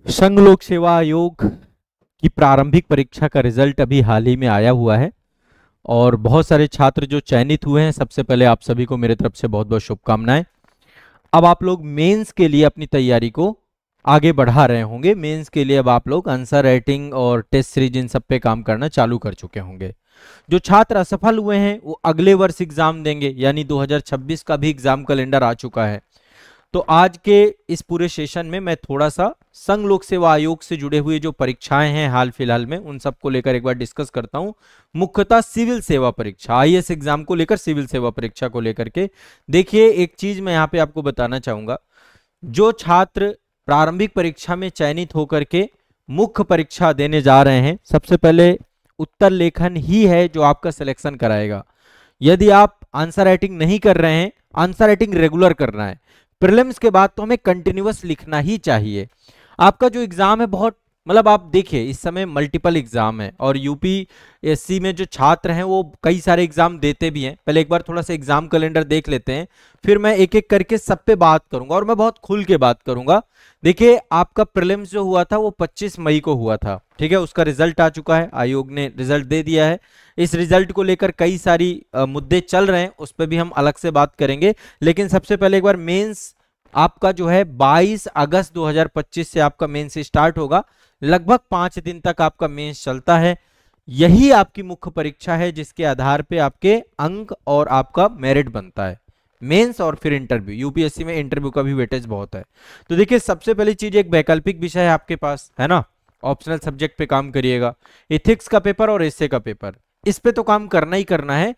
संघ लोक सेवा आयोग की प्रारंभिक परीक्षा का रिजल्ट अभी हाल ही में आया हुआ है और बहुत सारे छात्र जो चयनित हुए हैं, सबसे पहले आप सभी को मेरे तरफ से बहुत बहुत शुभकामनाएं। अब आप लोग मेंस के लिए अपनी तैयारी को आगे बढ़ा रहे होंगे। मेंस के लिए अब आप लोग आंसर राइटिंग और टेस्ट सीरीज इन सब पे काम करना चालू कर चुके होंगे। जो छात्र असफल हुए हैं वो अगले वर्ष एग्जाम देंगे, यानी 2026 का भी एग्जाम कैलेंडर आ चुका है। तो आज के इस पूरे सेशन में मैं थोड़ा सा संघ लोक सेवा आयोग से जुड़े हुए जो परीक्षाएं हैं हाल फिलहाल में, उन सबको लेकर एक बार डिस्कस करता हूं। मुख्यतः सिविल सेवा परीक्षा, आईएएस एग्जाम को लेकर, सिविल सेवा परीक्षा को लेकर के। देखिए, एक चीज मैं यहाँ पे आपको बताना चाहूंगा। जो छात्र प्रारंभिक परीक्षा में चयनित होकर के मुख्य परीक्षा देने जा रहे हैं, सबसे पहले उत्तर लेखन ही है जो आपका सिलेक्शन कराएगा। यदि आप आंसर राइटिंग नहीं कर रहे हैं, आंसर राइटिंग रेगुलर करना है। प्रीलिम्स के बाद तो हमें कंटिन्यूअस लिखना ही चाहिए। आपका जो एग्जाम है बहुत, मतलब आप देखिए इस समय मल्टीपल एग्जाम है और यूपीएससी में जो छात्र हैं वो कई सारे एग्जाम देते भी हैं। पहले एक बार थोड़ा सा एग्जाम कैलेंडर देख लेते हैं, फिर मैं एक एक करके सब पे बात करूंगा और मैं बहुत खुल के बात करूंगा। देखिए, आपका प्रीलिम्स जो हुआ था वो 25 मई को हुआ था, ठीक है। उसका रिजल्ट आ चुका है, आयोग ने रिजल्ट दे दिया है। इस रिजल्ट को लेकर कई सारी मुद्दे चल रहे हैं, उस पर भी हम अलग से बात करेंगे। लेकिन सबसे पहले एक बार मेंस आपका जो है 22 अगस्त 2025 से आपका मेंस स्टार्ट होगा। लगभग 5 दिन तक आपका मेंस चलता है। यही आपकी मुख्य परीक्षा है जिसके आधार पे आपके अंक और आपका मेरिट बनता है। मेंस और फिर इंटरव्यू, यूपीएससी में इंटरव्यू का भी वेटेज बहुत है। तो देखिए, सबसे पहली चीज एक वैकल्पिक विषय है आपके पास, है ना। ऑप्शनल सब्जेक्ट पे काम करिएगा। इथिक्स का पेपर और एसे का पेपर, इस पे तो काम करना ही करना है।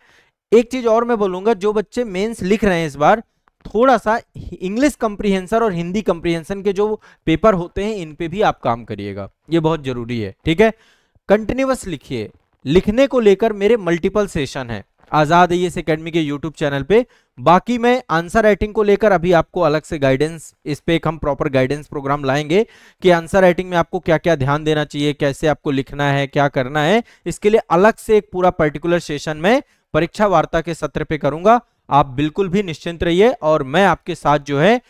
एक चीज और मैं बोलूंगा, जो बच्चे मेंस लिख रहे हैं इस बार, थोड़ा सा इंग्लिश कंप्रीहेंशन और हिंदी कंप्रीहेंशन के जो पेपर होते हैं इन पे भी आप काम करिएगा, ये बहुत जरूरी है, ठीक है। कंटिन्यूअस लिखिए। लिखने को लेकर मेरे मल्टीपल सेशन है आजाद आईएएस एकेडमी के यूट्यूब चैनल पे। बाकी मैं आंसर राइटिंग को लेकर अभी आपको अलग से गाइडेंस, इस पे एक हम प्रॉपर गाइडेंस प्रोग्राम लाएंगे कि आंसर राइटिंग में आपको क्या क्या ध्यान देना चाहिए, कैसे आपको लिखना है, क्या करना है। इसके लिए अलग से एक पूरा पर्टिकुलर सेशन में परीक्षा वार्ता के सत्र पे करूंगा। आप बिल्कुल भी निश्चिंत रहिए और मैं आपके साथ जो है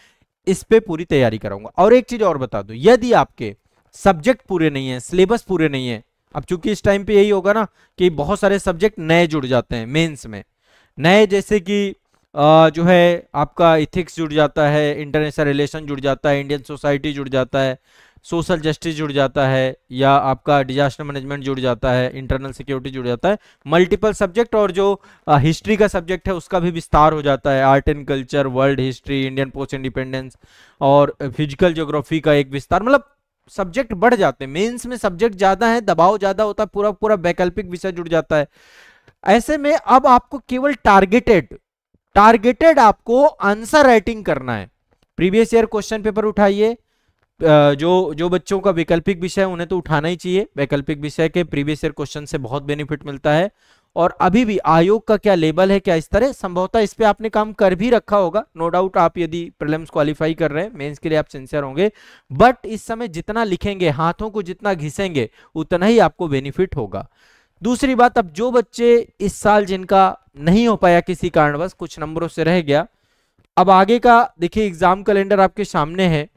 इस पे पूरी तैयारी कराऊंगा। और एक चीज और बता दूं, यदि आपके सब्जेक्ट पूरे नहीं है, सिलेबस पूरे नहीं है, अब चूंकि इस टाइम पे यही होगा ना कि बहुत सारे सब्जेक्ट नए जुड़ जाते हैं मेंस में। नए जैसे कि जो है आपका इथिक्स जुड़ जाता है, इंटरनेशनल रिलेशन जुड़ जाता है, इंडियन सोसाइटी जुड़ जाता है, सोशल जस्टिस जुड़ जाता है, या आपका डिजास्टर मैनेजमेंट जुड़ जाता है, इंटरनल सिक्योरिटी जुड़ जाता है। मल्टीपल सब्जेक्ट, और जो हिस्ट्री का सब्जेक्ट है उसका भी विस्तार हो जाता है। Art and culture, world history, Indian post independence और फिजिकल ज्योग्राफी का एक विस्तार, मतलब सब्जेक्ट बढ़ जाते हैं। मेंस में सब्जेक्ट ज्यादा है, दबाव ज्यादा होता है, पूरा पूरा वैकल्पिक विषय जुड़ जाता है। ऐसे में अब आपको केवल टारगेटेड आपको आंसर राइटिंग करना है। प्रीवियस ईयर क्वेश्चन पेपर उठाइए। जो जो बच्चों का वैकल्पिक विषय है उन्हें तो उठाना ही चाहिए। वैकल्पिक विषय के प्रीवियस ईयर क्वेश्चन से बहुत बेनिफिट मिलता है। और अभी भी आयोग का क्या लेवल है, क्या इस तरह, संभवतः इस पे आपने काम कर भी रखा होगा, नो डाउट। आप यदि प्रीलिम्स क्वालिफाई कर रहे हैं, मेंस के लिए आप सिंसियर होंगे। बट इस समय जितना लिखेंगे, हाथों को जितना घिसेंगे, उतना ही आपको बेनिफिट होगा। दूसरी बात, अब जो बच्चे इस साल जिनका नहीं हो पाया किसी कारणवश, कुछ नंबरों से रह गया, अब आगे का देखिए एग्जाम कैलेंडर आपके सामने है।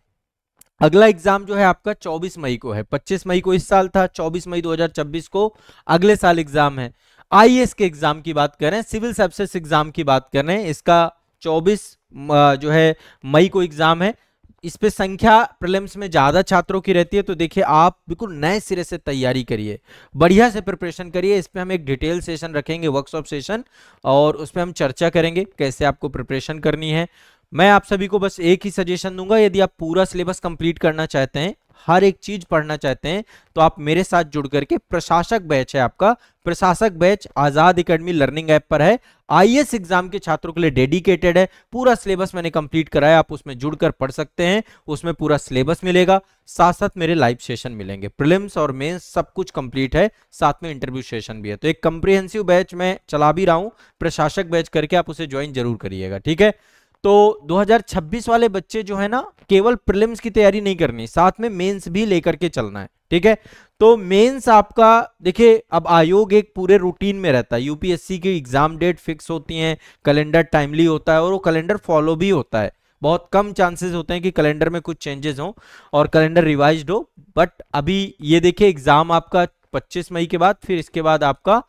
अगला एग्जाम जो है आपका 24 मई को है। 25 मई को इस साल था, 24 मई 2026 को अगले साल एग्जाम है। आईएएस के एग्जाम की बात कर रहे हैं, सिविल सर्विसेज एग्जाम की बात कर रहे हैं। इसका 24 जो है मई को एग्जाम है। इस पे संख्या प्रीलिम्स में ज्यादा छात्रों की रहती है, तो देखिए आप बिल्कुल नए सिरे से तैयारी करिए, बढ़िया से प्रिपरेशन करिए। इस पे हम एक डिटेल सेशन रखेंगे, वर्कशॉप सेशन, और उस पे हम चर्चा करेंगे कैसे आपको प्रिपरेशन करनी है। मैं आप सभी को बस एक ही सजेशन दूंगा, यदि आप पूरा सिलेबस कंप्लीट करना चाहते हैं, हर एक चीज पढ़ना चाहते हैं, तो आप मेरे साथ जुड़ करके, प्रशासक बैच है आपका, प्रशासक बैच आजाद एकेडमी लर्निंग ऐप पर है। आईएएस एग्जाम के छात्रों के लिए डेडिकेटेड है। पूरा सिलेबस मैंने कंप्लीट कराया, आप उसमें जुड़कर पढ़ सकते हैं। उसमें पूरा सिलेबस मिलेगा, साथ साथ मेरे लाइव सेशन मिलेंगे। प्रीलिम्स और मेंस सब कुछ कंप्लीट है, साथ में इंटरव्यू सेशन भी है। तो एक कंप्रिहेंसिव बैच मैं चला भी रहा हूं, प्रशासक बैच करके आप उसे ज्वाइन जरूर करिएगा, ठीक है। तो 2026 वाले बच्चे जो है ना, केवल प्रीलिम्स की तैयारी नहीं करनी, साथ में मेंस भी लेकर के चलना है, ठीक है। तो मेंस आपका देखिए, अब आयोग एक पूरे रूटीन में रहता है। यूपीएससी की एग्जाम डेट फिक्स होती है, कैलेंडर टाइमली होता है और वो कैलेंडर फॉलो भी होता है। बहुत कम चांसेस होते हैं कि कैलेंडर में कुछ चेंजेस हों और कैलेंडर रिवाइज्ड हो। बट अभी ये देखिए एग्जाम आपका 25 मई के बाद, फिर इसके बाद आपका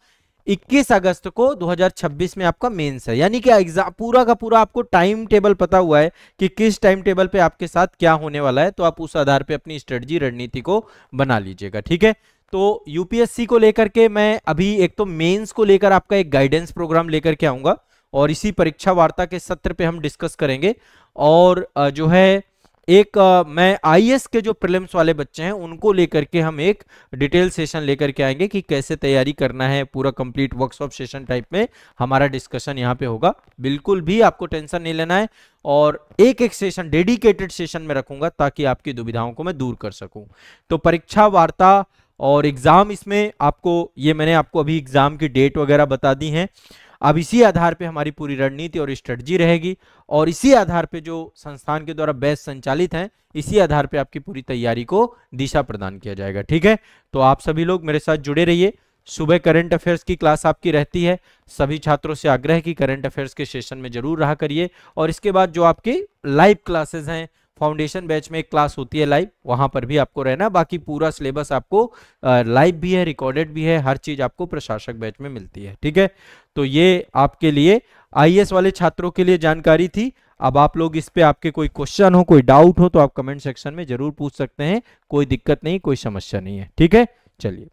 21 अगस्त को 2026 में आपका मेंस है। यानी कि एग्जाम पूरा का पूरा आपको टाइम टेबल पता हुआ है कि किस टाइम टेबल पे आपके साथ क्या होने वाला है, तो आप उस आधार पे अपनी स्ट्रेटजी रणनीति को बना लीजिएगा। ठीक है, तो यूपीएससी को लेकर के मैं अभी एक तो मेंस को लेकर आपका एक गाइडेंस प्रोग्राम लेकर के आऊंगा और इसी परीक्षा वार्ता के सत्र पे हम डिस्कस करेंगे। और जो है एक मैं आईएएस के जो प्रीलिम्स वाले बच्चे हैं उनको लेकर के हम एक डिटेल सेशन लेकर के आएंगे कि कैसे तैयारी करना है, पूरा कंप्लीट वर्कशॉप सेशन टाइप में हमारा डिस्कशन यहाँ पे होगा। बिल्कुल भी आपको टेंशन नहीं लेना है और एक एक सेशन डेडिकेटेड सेशन में रखूंगा ताकि आपकी दुविधाओं को मैं दूर कर सकूं। तो परीक्षा वार्ता और एग्जाम, इसमें आपको ये मैंने आपको अभी एग्जाम की डेट वगैरह बता दी है। अब इसी आधार पे हमारी पूरी रणनीति और स्ट्रेटजी रहेगी और इसी आधार पे जो संस्थान के द्वारा बैच संचालित हैं, इसी आधार पे आपकी पूरी तैयारी को दिशा प्रदान किया जाएगा। ठीक है, तो आप सभी लोग मेरे साथ जुड़े रहिए। सुबह करंट अफेयर्स की क्लास आपकी रहती है, सभी छात्रों से आग्रह की करंट अफेयर्स के सेशन में जरूर रहा करिए। और इसके बाद जो आपकी लाइव क्लासेस हैं, फाउंडेशन बैच में एक क्लास होती है लाइव, वहां पर भी आपको रहना। बाकी पूरा सिलेबस आपको लाइव भी है, रिकॉर्डेड भी है, हर चीज आपको प्रशासक बैच में मिलती है। ठीक है, तो ये आपके लिए आईएएस वाले छात्रों के लिए जानकारी थी। अब आप लोग इस पे आपके कोई क्वेश्चन हो, कोई डाउट हो तो आप कमेंट सेक्शन में जरूर पूछ सकते हैं, कोई दिक्कत नहीं, कोई समस्या नहीं है। ठीक है, चलिए।